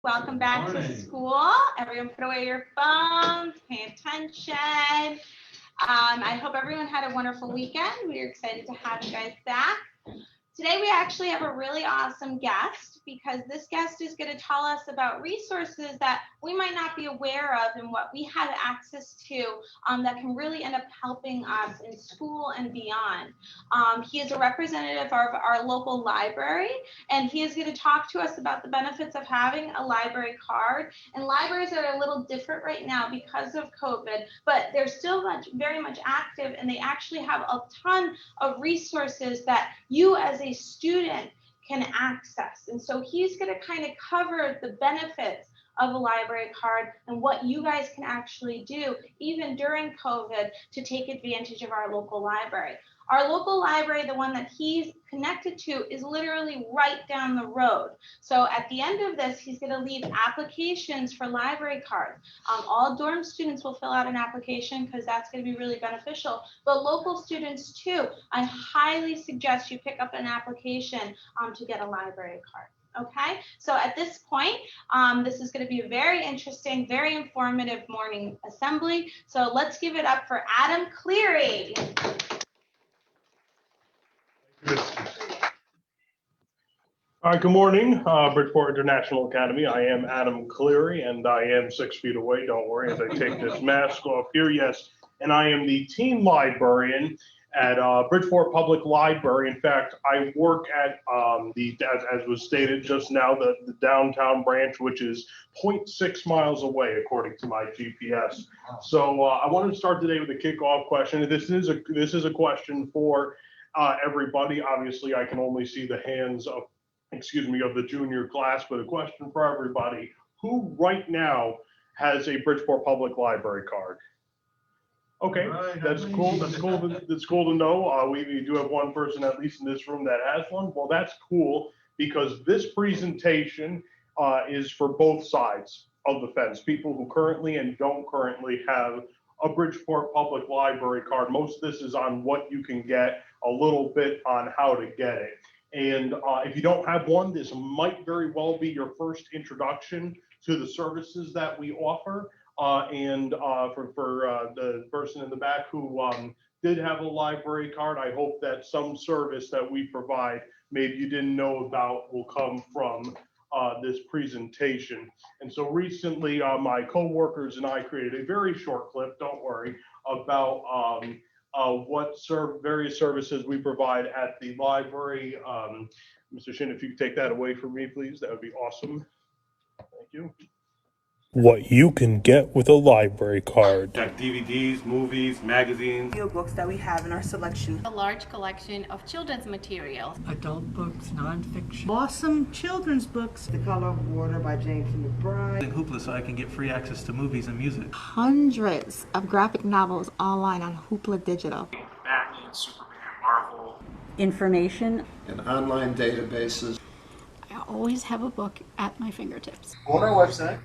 Welcome back to school. Everyone put away your phones, pay attention. I hope everyone had a wonderful weekend. We're excited to have you guys back. Today we actually have a really awesome guest because this guest is going to tell us about resources that we might not be aware of and what we have access to that can really end up helping us in school and beyond. He is a representative of our local library, and he is going to talk to us about the benefits of having a library card. And libraries are a little different right now because of COVID, but they're still very much active, and they actually have a ton of resources that you as a student can access. And so he's going to kind of cover the benefits of a library card and what you guys can actually do even during COVID to take advantage of our local library. Our local library, the one that he's connected to, is literally right down the road. So at the end of this, he's going to leave applications for library cards. All dorm students will fill out an application because that's going to be really beneficial. But local students too, I highly suggest you pick up an application to get a library card. Okay, so at this point, this is going to be a very interesting, very informative morning assembly. So let's give it up for Adam Cleri. All right, good morning, Bridgeport International Academy. I am Adam Cleri, and I am 6 feet away. Don't worry as I take this mask off here. Yes, and I am the teen librarian at Bridgeport Public Library. In fact, I work at as was stated just now, the downtown branch, which is 0.6 miles away, according to my GPS. So I wanted to start today with a kickoff question. This is a question for everybody. Obviously, I can only see the hands of the junior class, but a question for everybody. Who right now has a Bridgeport Public Library card? Okay, that's cool. That's cool to know. We do have one person, at least in this room, that has one. Well, that's cool because this presentation is for both sides of the fence. People who currently and don't currently have a Bridgeport Public Library card. Most of this is on what you can get, a little bit on how to get it. And if you don't have one, this might very well be your first introduction to the services that we offer. And for the person in the back who did have a library card, I hope that some service that we provide, maybe you didn't know about, will come from this presentation. And so recently, my coworkers and I created a very short clip, don't worry, about what various services we provide at the library. Mr. Shin, if you could take that away from me, please, that would be awesome. Thank you. What you can get with a library card. Got DVDs, movies, magazines, audiobooks that we have in our selection. A large collection of children's materials. Adult books, nonfiction. Awesome children's books. The Color of Water by James McBride. and Hoopla so I can get free access to movies and music. Hundreds of graphic novels online on Hoopla Digital. Batman, Superman, Marvel. Information. And online databases. I always have a book at my fingertips. Go on our website,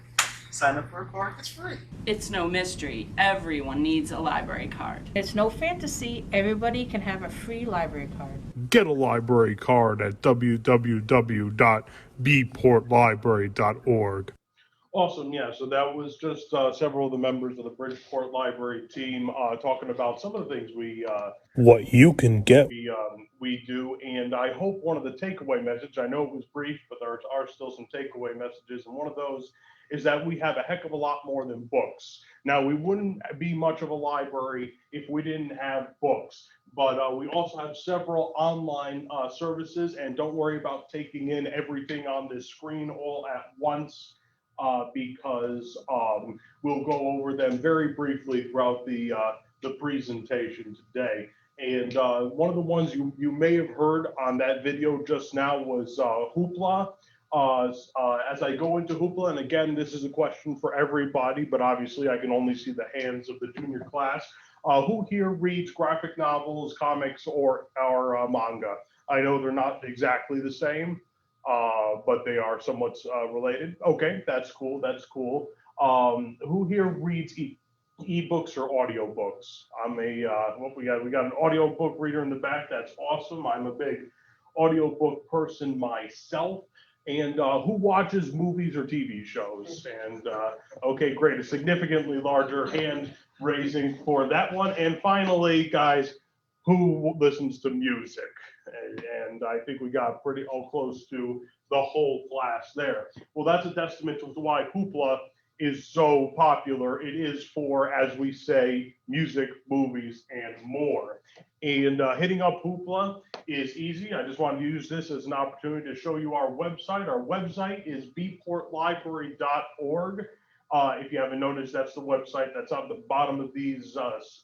sign up for a card, it's free. It's no mystery. Everyone needs a library card. It's no fantasy. Everybody can have a free library card. Get a library card at www.bportlibrary.org. Awesome, yeah, so that was just several of the members of the Bridgeport Library team talking about some of the things what you can get we do, and I hope one of the takeaway messages, I know it was brief, but there are still some takeaway messages, and one of those is that we have a heck of a lot more than books. Now, we wouldn't be much of a library if we didn't have books, but we also have several online services, and don't worry about taking in everything on this screen all at once. Because we'll go over them very briefly throughout the presentation today. And one of the ones you may have heard on that video just now was Hoopla. As I go into Hoopla, and again, this is a question for everybody, but obviously I can only see the hands of the junior class. Who here reads graphic novels, comics, or manga? I know they're not exactly the same. But they are somewhat related. Okay, that's cool. That's cool. Who here reads eBooks or audiobooks? I'm we got an audiobook reader in the back. That's awesome. I'm a big audiobook person myself. And who watches movies or TV shows? And okay, great, a significantly larger hand raising for that one. And finally, guys, who listens to music? And I think we got pretty close to the whole class there. Well, that's a testament to why Hoopla is so popular. It is for, as we say, music, movies, and more. And hitting up Hoopla is easy. I just wanted to use this as an opportunity to show you our website. Our website is bportlibrary.org. If you haven't noticed, that's the website that's on the bottom of these slides,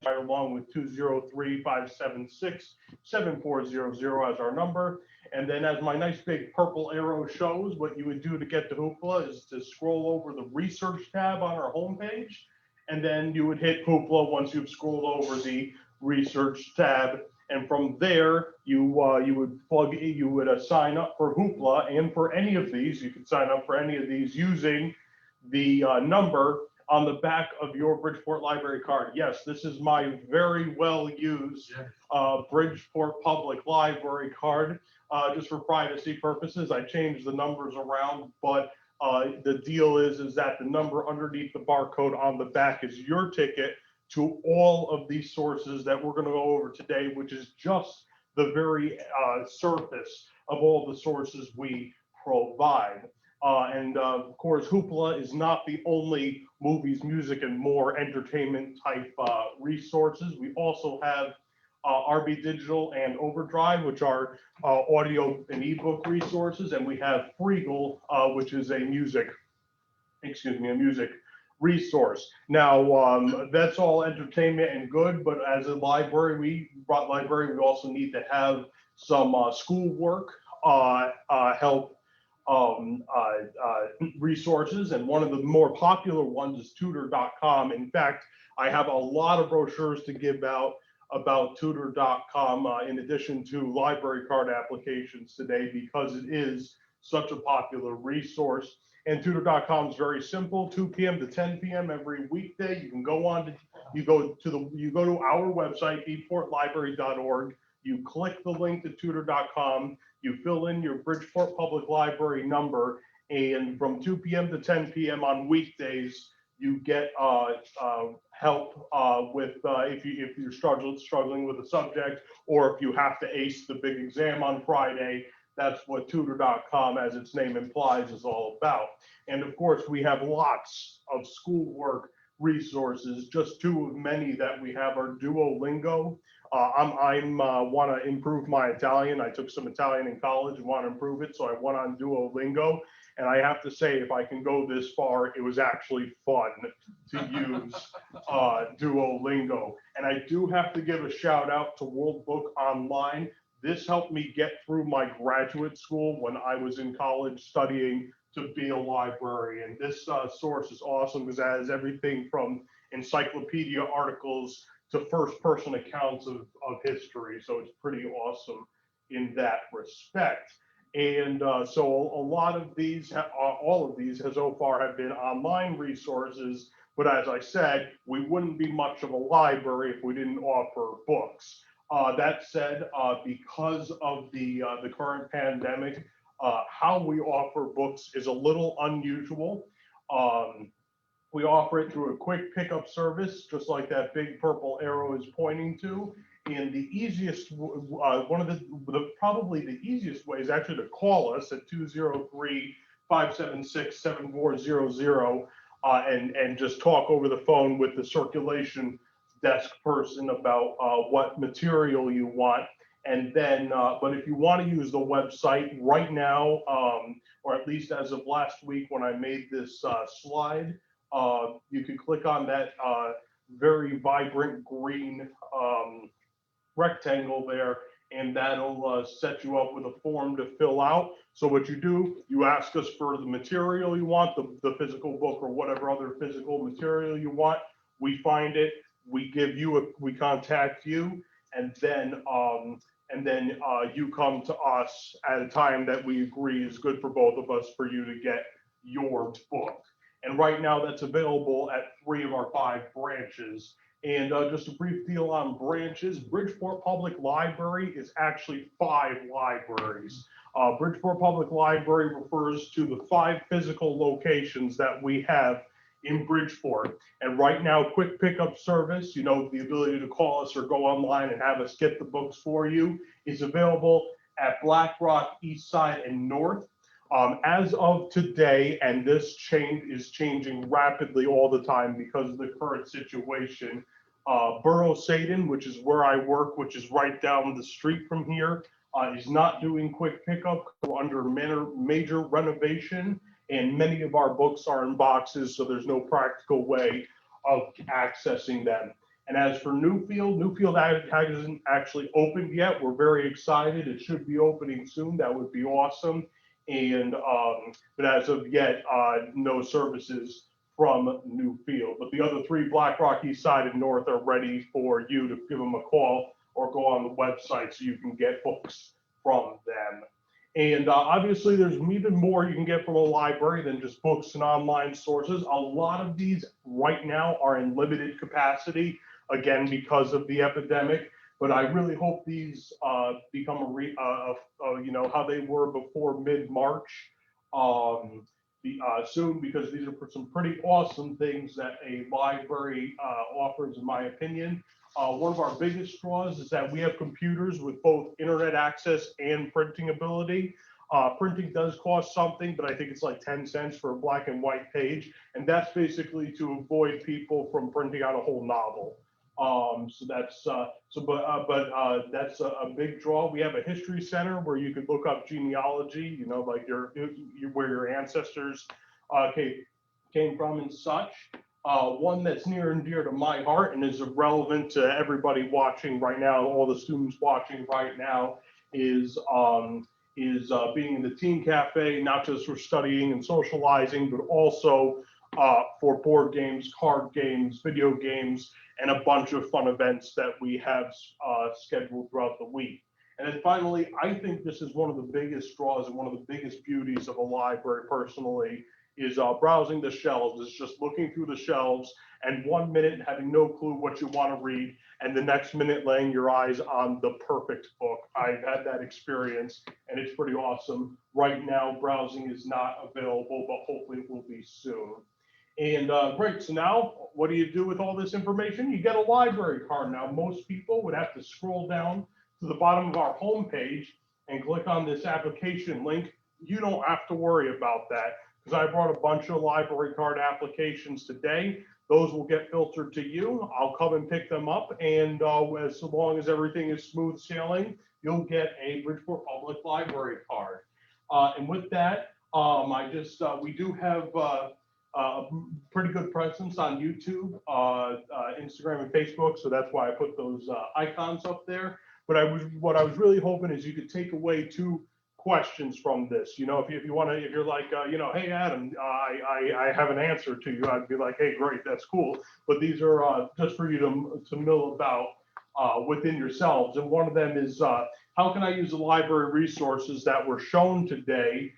right along with 203-576-7400 as our number. And then as my nice big purple arrow shows, what you would do to get to Hoopla is to scroll over the research tab on our homepage. And then you would hit Hoopla once you've scrolled over the research tab. And from there, you would sign up for Hoopla, and for any of these, you can sign up for any of these using the number on the back of your Bridgeport Library card. Yes, this is my very well used Bridgeport Public Library card. Just for privacy purposes, I changed the numbers around, but the deal is that the number underneath the barcode on the back is your ticket to all of these sources that we're going to go over today, which is just the very surface of all the sources we provide. And of course, Hoopla is not the only movies, music, and more entertainment type resources. We also have RBDigitial and Overdrive, which are audio and ebook resources, and we have Freegal, which is a music resource. Now, that's all entertainment and good, but as a library, we also need to have some schoolwork help resources, and one of the more popular ones is tutor.com. In fact, I have a lot of brochures to give out about tutor.com in addition to library card applications today, because it is such a popular resource. And tutor.com is very simple. 2 p.m. to 10 p.m. every weekday. You can go on to our website, bportlibrary.org. You click the link to tutor.com. You fill in your Bridgeport Public Library number, and from 2 p.m. to 10 p.m. on weekdays, you get help with if you're struggling with a subject, or if you have to ace the big exam on Friday. That's what tutor.com, as its name implies, is all about. And of course, we have lots of schoolwork resources. Just two of many that we have are Duolingo. I want to improve my Italian. I took some Italian in college and want to improve it, so I went on Duolingo. And I have to say, if I can go this far, it was actually fun to use Duolingo. And I do have to give a shout out to World Book Online. This helped me get through my graduate school when I was in college studying to be a librarian. This source is awesome because it has everything from encyclopedia articles to first-person accounts of history. So it's pretty awesome in that respect. And so a lot of these, all of these so far have been online resources. But as I said, we wouldn't be much of a library if we didn't offer books. That said, because of the current pandemic, how we offer books is a little unusual. We offer it through a quick pickup service, just like that big purple arrow is pointing to. And the easiest, probably the easiest way is actually to call us at 203-576-7400 and just talk over the phone with the circulation desk person about what material you want. And then, but if you want to use the website right now, or at least as of last week when I made this slide, you can click on that very vibrant green rectangle there, and that'll set you up with a form to fill out. So what you do, you ask us for the material you want, the physical book or whatever other physical material you want. We find it, we contact you, and then you come to us at a time that we agree is good for both of us for you to get your book. And right now that's available at 3 of our 5 branches. And just a brief deal on branches, Bridgeport Public Library is actually 5 libraries. Bridgeport Public Library refers to the 5 physical locations that we have in Bridgeport. And right now, quick pickup service, the ability to call us or go online and have us get the books for you, is available at Black Rock, East Side, and North. As of today, and this change is changing rapidly all the time because of the current situation, Borough Sadin, which is where I work, which is right down the street from here, is not doing quick pickup. We're under major renovation, and many of our books are in boxes, so there's no practical way of accessing them. And as for Newfield hasn't actually opened yet. We're very excited. It should be opening soon. That would be awesome. And but as of yet, no services from Newfield. But the other 3, Black Rock, East Side, and North, are ready for you to give them a call or go on the website so you can get books from them. And obviously, there's even more you can get from a library than just books and online sources. A lot of these right now are in limited capacity, again, because of the epidemic. But I really hope these become how they were before mid-March soon, because these are some pretty awesome things that a library offers, in my opinion. One of our biggest draws is that we have computers with both internet access and printing ability. Printing does cost something, but I think it's like 10 cents for a black and white page. And that's basically to avoid people from printing out a whole novel. So that's that's a big draw. We have a history center where you could look up genealogy, like where your ancestors came from and such. One that's near and dear to my heart and is relevant to everybody watching right now, all the students watching right now, is being in the Teen Cafe, not just for studying and socializing, but also for board games, card games, video games, and a bunch of fun events that we have scheduled throughout the week. And then finally, I think this is one of the biggest draws and one of the biggest beauties of a library personally, is browsing the shelves. It's just looking through the shelves and 1 minute having no clue what you want to read, and the next minute laying your eyes on the perfect book. I've had that experience, and it's pretty awesome. Right now, browsing is not available, but hopefully it will be soon. And great, so now what do you do with all this information? You get a library card. Now, most people would have to scroll down to the bottom of our homepage and click on this application link. You don't have to worry about that, because I brought a bunch of library card applications today. Those will get filtered to you. I'll come and pick them up, and as long as everything is smooth sailing, you'll get a Bridgeport Public Library card. And with that, we do have a pretty good presence on YouTube, Instagram, and Facebook, so that's why I put those icons up there. But what I was really hoping is you could take away 2 questions from this. If you want to, if you're like, hey Adam, I have an answer to you, I'd be like, hey, great, that's cool. But these are just for you to mill about within yourselves. And one of them is, how can I use the library resources that were shown today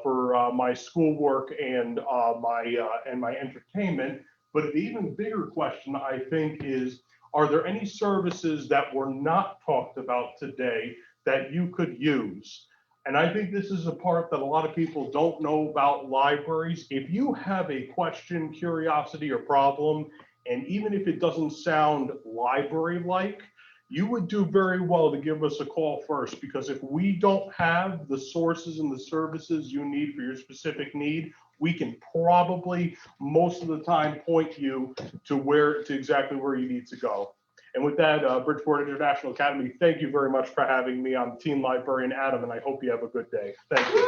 for my schoolwork and my entertainment? But the even bigger question, I think, is, are there any services that were not talked about today that you could use? And I think this is a part that a lot of people don't know about libraries. If you have a question, curiosity, or problem, and even if it doesn't sound library-like, you would do very well to give us a call first, because if we don't have the sources and the services you need for your specific need, we can probably most of the time point you to exactly where you need to go. And with that, Bridgeport International Academy, thank you very much for having me. I'm Teen Librarian Adam, and I hope you have a good day. Thank you.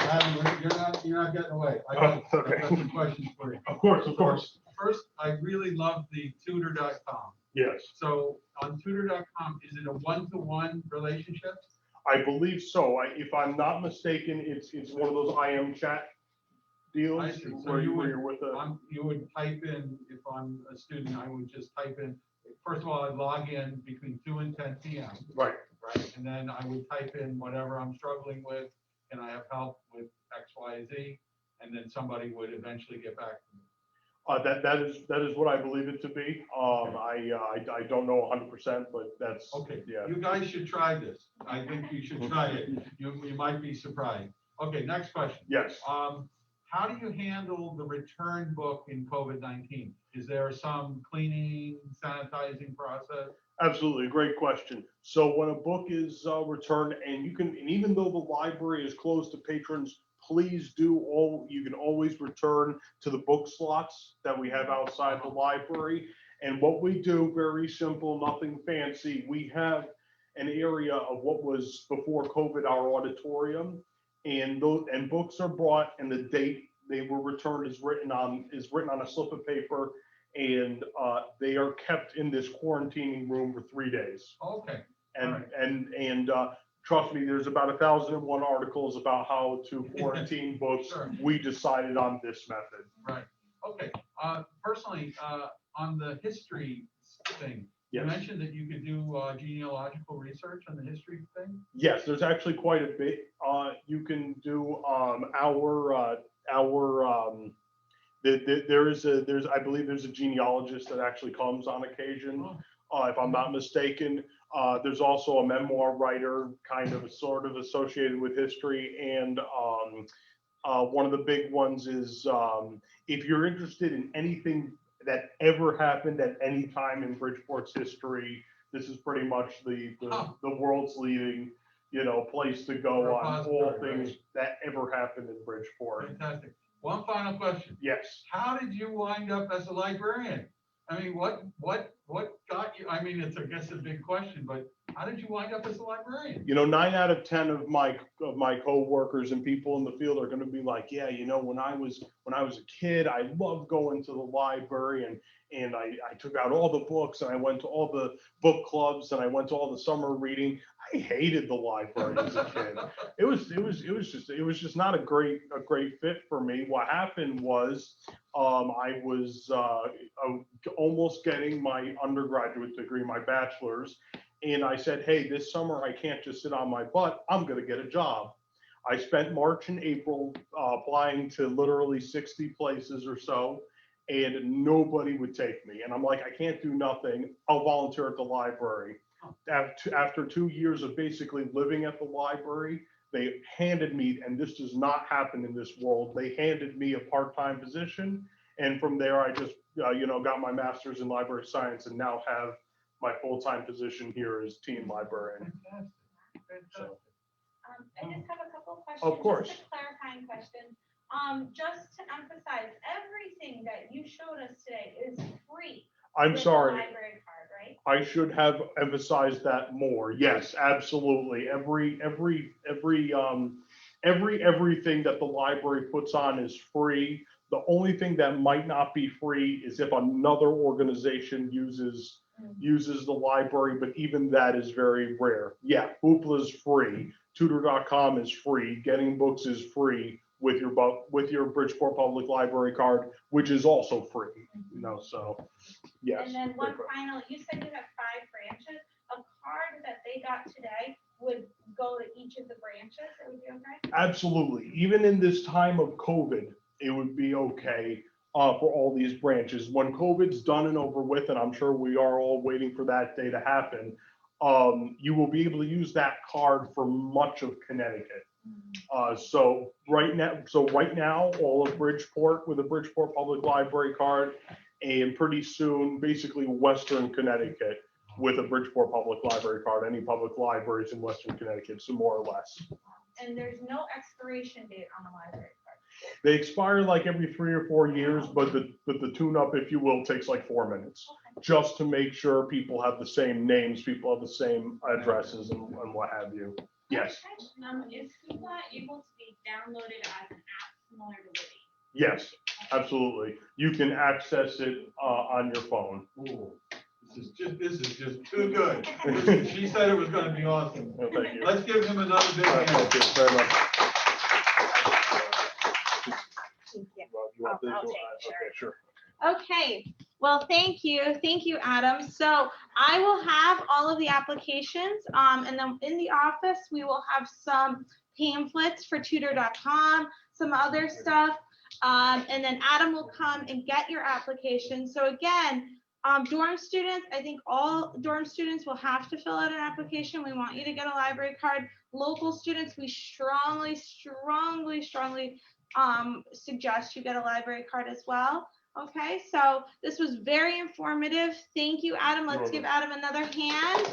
Adam, you're not getting away. I got some questions for you. Of course. First, I really love the tutor.com. Yes. So on tutor.com, is it a one-to-one relationship? I believe so. If I'm not mistaken, it's one of those IM chat deals. I see. So where you you're with a. You would type in, if I'm a student, I would just type in, first of all, I'd log in between 2 and 10 p.m. Right. And then I would type in whatever I'm struggling with. Can I have help with X, Y, Z? And then somebody would eventually get back to me. That is what I believe it to be. I don't know 100%, but that's Okay, yeah. you guys should try this. I think you should try it. You might be surprised. Okay, next question. Yes. How do you handle the return book in COVID-19? Is there some cleaning, sanitizing process? Absolutely, great question. So when a book is returned, and even though the library is closed to patrons, please you can always return to the book slots that we have outside the library. And what we do, very simple, nothing fancy. We have an area of what was before COVID, our auditorium, and books are brought, and the date they were returned is written on a slip of paper, and they are kept in this quarantining room for 3 days. Okay. And trust me, there's about 1,001 articles about how to quarantine books. Sure. We decided on this method. Right. Okay. Personally, on the history thing, Yes. you mentioned that you could do genealogical research on the history thing. Yes, there's actually quite a bit. You can do I believe there's a genealogist that actually comes on occasion, if I'm not mistaken. There's also a memoir writer, sort of associated with history, and one of the big ones is if you're interested in anything that ever happened at any time in Bridgeport's history, this is pretty much the world's leading, place to go on all things that ever happened in Bridgeport. Fantastic. One final question. Yes. How did you wind up as a librarian? I mean, what got you? I mean, it's, I guess, a big question, but how did you wind up as a librarian? 9 out of 10 of my coworkers and people in the field are going to be like, yeah, when I was a kid, I loved going to the library, and I took out all the books, and I went to all the book clubs, and I went to all the summer reading. I hated the library as a kid. It was just not a great fit for me. What happened was I was almost getting my undergraduate degree, my bachelor's, and I said, hey, this summer I can't just sit on my butt. I'm going to get a job. I spent March and April applying to literally 60 places or so, and nobody would take me. And I'm like, I can't do nothing. I'll volunteer at the library. After 2 years of basically living at the library, they handed me, and this does not happen in this world, they handed me a part-time position. And from there, I just, got my master's in library science, and now have my full-time position here as teen librarian. Fantastic. So, I just have a couple of questions. of course. Just a clarifying question. Just to emphasize, everything that you showed us today is free. I'm with the sorry. library card, right? I should have emphasized that more. Yes, absolutely. Everything that the library puts on is free. The only thing that might not be free is if another organization uses the library, but even that is very rare. Yeah, Hoopla is free. Tutor.com is free. Getting books is free with your Bridgeport Public Library card, which is also free. So yes. And then one final, you said you have 5 branches. A card that they got today would go to each of the branches. It would be okay? Absolutely. Even in this time of COVID, it would be okay for all these branches. When COVID's done and over with, and I'm sure we are all waiting for that day to happen, you will be able to use that card for much of Connecticut. So right now, all of Bridgeport with a Bridgeport Public Library card, and pretty soon, basically Western Connecticut with a Bridgeport Public Library card, any public libraries in Western Connecticut, so more or less. And there's no expiration date on the library card. They expire like every 3 or 4 years, but the tune-up, if you will, takes like 4 minutes, just to make sure people have the same names, people have the same addresses, and what have you. Yes. Is Hoopla able to be downloaded as an app similar to Libby? Yes, absolutely. You can access it on your phone. Ooh, this is just too good. She said it was going to be awesome. Well, thank you. Let's give him another big hand. Thank you very much. I'll take it, Okay, sure. Okay, well, thank you, Adam. So I will have all of the applications, and then in the office, we will have some pamphlets for tutor.com, some other stuff. And then Adam will come and get your application. So again, dorm students, I think all dorm students will have to fill out an application. We want you to get a library card. Local students, we strongly suggest you get a library card as well. Okay, so this was very informative. Thank you, Adam. Let's give Adam another hand.